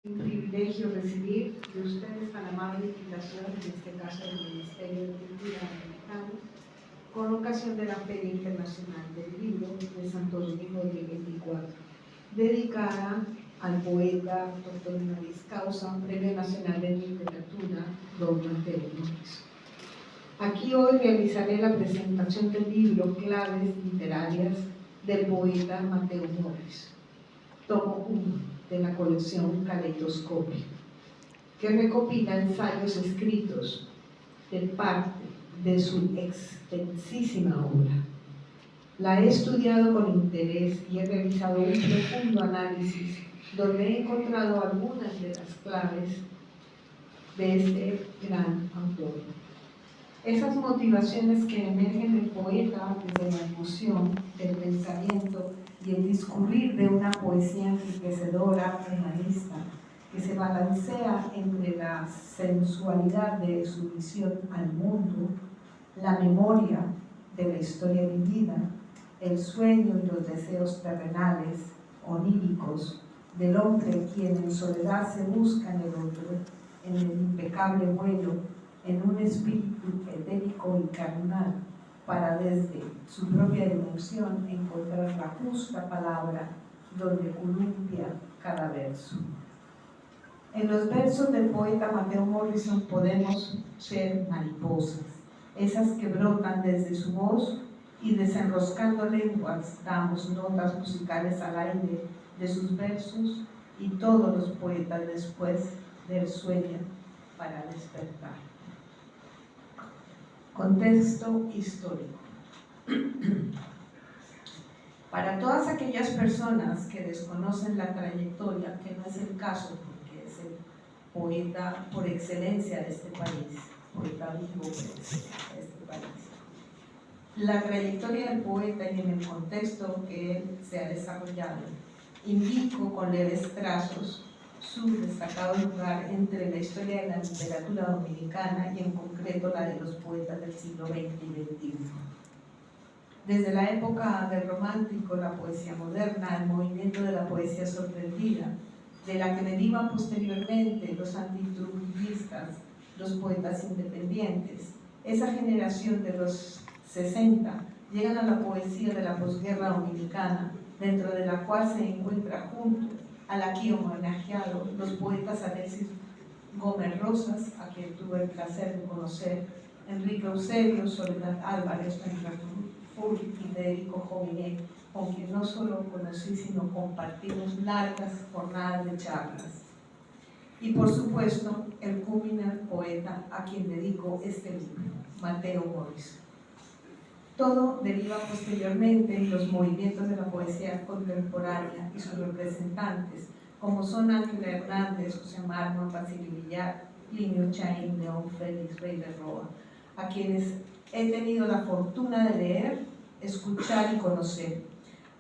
Un privilegio recibir de ustedes tan amable invitación, en este caso del Ministerio de Cultura Dominicano, con ocasión de la Feria Internacional del Libro de Santo Domingo 2024, dedicada al poeta Dr. honoris causa, Premio Nacional de Literatura, don Mateo Morris. Aquí hoy realizaré la presentación del libro Claves Literarias del poeta Mateo Morris, tomo 1 de la colección Caleidoscopio, que recopila ensayos escritos de parte de su extensísima obra. La he estudiado con interés y he realizado un profundo análisis donde he encontrado algunas de las claves de este gran autor. Esas motivaciones que emergen del poeta desde la emoción, del pensamiento y el discurrir de una poesía enriquecedora, humanista, que se balancea entre la sensualidad de su visión al mundo, la memoria de la historia vivida, el sueño y los deseos terrenales, oníricos, del hombre quien en soledad se busca en el otro, en el impecable vuelo, en un espíritu etérico y carnal, para desde su propia dimensión encontrar la justa palabra donde columpia cada verso. En los versos del poeta Mateo Morrison podemos ser mariposas, esas que brotan desde su voz y desenroscando lenguas damos notas musicales al aire de sus versos, y todos los poetas después del sueño para despertar. Contexto histórico. Para todas aquellas personas que desconocen la trayectoria, que no es el caso porque es el poeta por excelencia de este país, poeta vivo por excelencia de este país, la trayectoria del poeta y en el contexto que él se ha desarrollado, indico con leves trazos su destacado lugar entre la historia de la literatura dominicana y en concreto la de los poetas del siglo XX y XXI. Desde la época del romántico, la poesía moderna, el movimiento de la poesía sorprendida, de la que derivan posteriormente los antitrujillistas, los poetas independientes, esa generación de los 60 llegan a la poesía de la posguerra dominicana, dentro de la cual se encuentra junto al aquí homenajeado los poetas Alexis Gómez Rosas, a quien tuve el placer de conocer, Enrique Eusebio, Soledad Álvarez, y Federico Jovine, con quien no solo conocí, sino compartimos largas jornadas de charlas. Y por supuesto, el culminante poeta a quien dedico este libro, Mateo Morris. Todo deriva posteriormente en los movimientos de la poesía contemporánea y sus representantes, como son Ángela Hernández, José Mármol, Basilio Villar, Plinio Chaín, León Félix, Rey de Roa, a quienes he tenido la fortuna de leer, escuchar y conocer.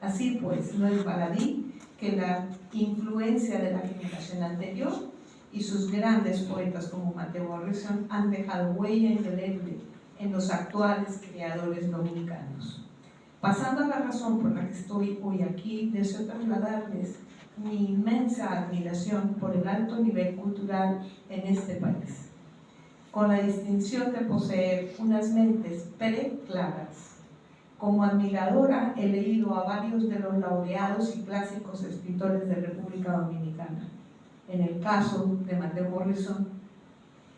Así pues, no es baladí que la influencia de la generación anterior y sus grandes poetas como Mateo Morrison han dejado huella indeleble en los actuales creadores dominicanos. Pasando a la razón por la que estoy hoy aquí, deseo trasladarles mi inmensa admiración por el alto nivel cultural en este país, con la distinción de poseer unas mentes preclaras. Como admiradora he leído a varios de los laureados y clásicos escritores de República Dominicana. En el caso de Mateo Morrison,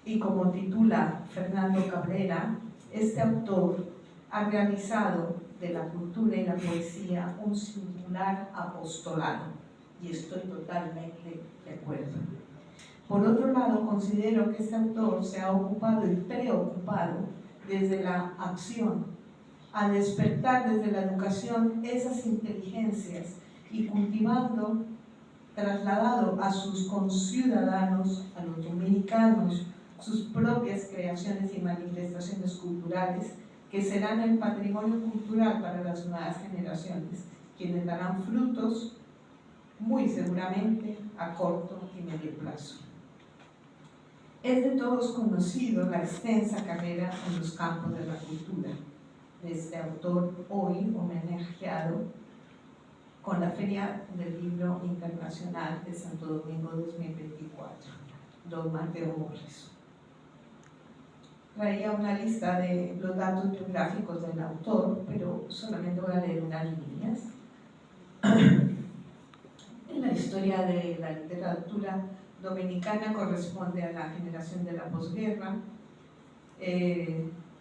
y como titula Fernando Cabrera, este autor ha realizado de la cultura y la poesía un singular apostolado, y estoy totalmente de acuerdo. Por otro lado, considero que este autor se ha ocupado y preocupado desde la acción, a despertar desde la educación esas inteligencias y cultivando, trasladado a sus conciudadanos, a los dominicanos, sus propias creaciones y manifestaciones culturales que serán el patrimonio cultural para las nuevas generaciones, quienes darán frutos muy seguramente a corto y medio plazo. Es de todos conocido la extensa carrera en los campos de la cultura de este autor hoy homenajeado, con la Feria del Libro Internacional de Santo Domingo 2024, don Mateo Morris. Traía una lista de los datos biográficos del autor, pero solamente voy a leer unas líneas. En la historia de la literatura dominicana corresponde a la generación de la posguerra.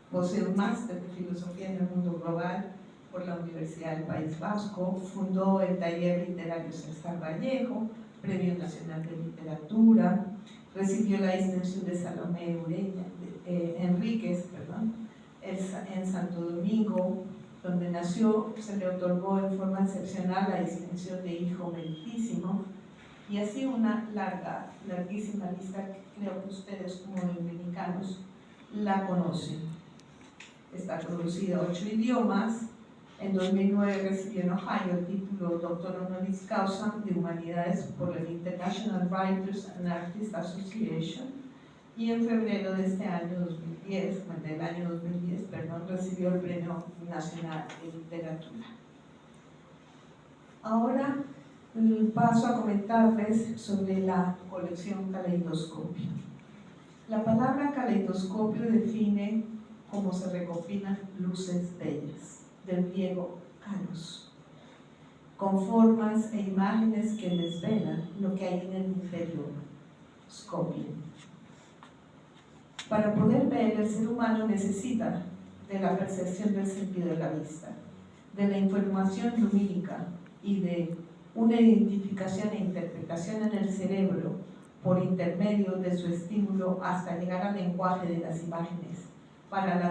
Posee un máster de filosofía en el mundo global por la Universidad del País Vasco. Fundó el taller literario César Vallejo, Premio Nacional de Literatura. Recibió la distinción de Salomé Enríquez en Santo Domingo, donde nació. Se le otorgó en forma excepcional la distinción de hijo meritísimo, y así una larguísima lista que creo que ustedes como dominicanos la conocen. Está traducida a 8 idiomas. En 2009 recibió en Ohio el título Doctor Honoris Causa de Humanidades por la International Writers and Artists Association, y en febrero de este año 2010, recibió el Premio Nacional de Literatura. Ahora paso a comentarles sobre la colección Caleidoscopio. La palabra caleidoscopio define cómo se recopilan luces bellas, del griego kalos, con formas e imágenes que desvelan lo que hay en el interior, scopio. Para poder ver, el ser humano necesita de la percepción del sentido de la vista, de la información lumínica y de una identificación e interpretación en el cerebro por intermedio de su estímulo hasta llegar al lenguaje de las imágenes para la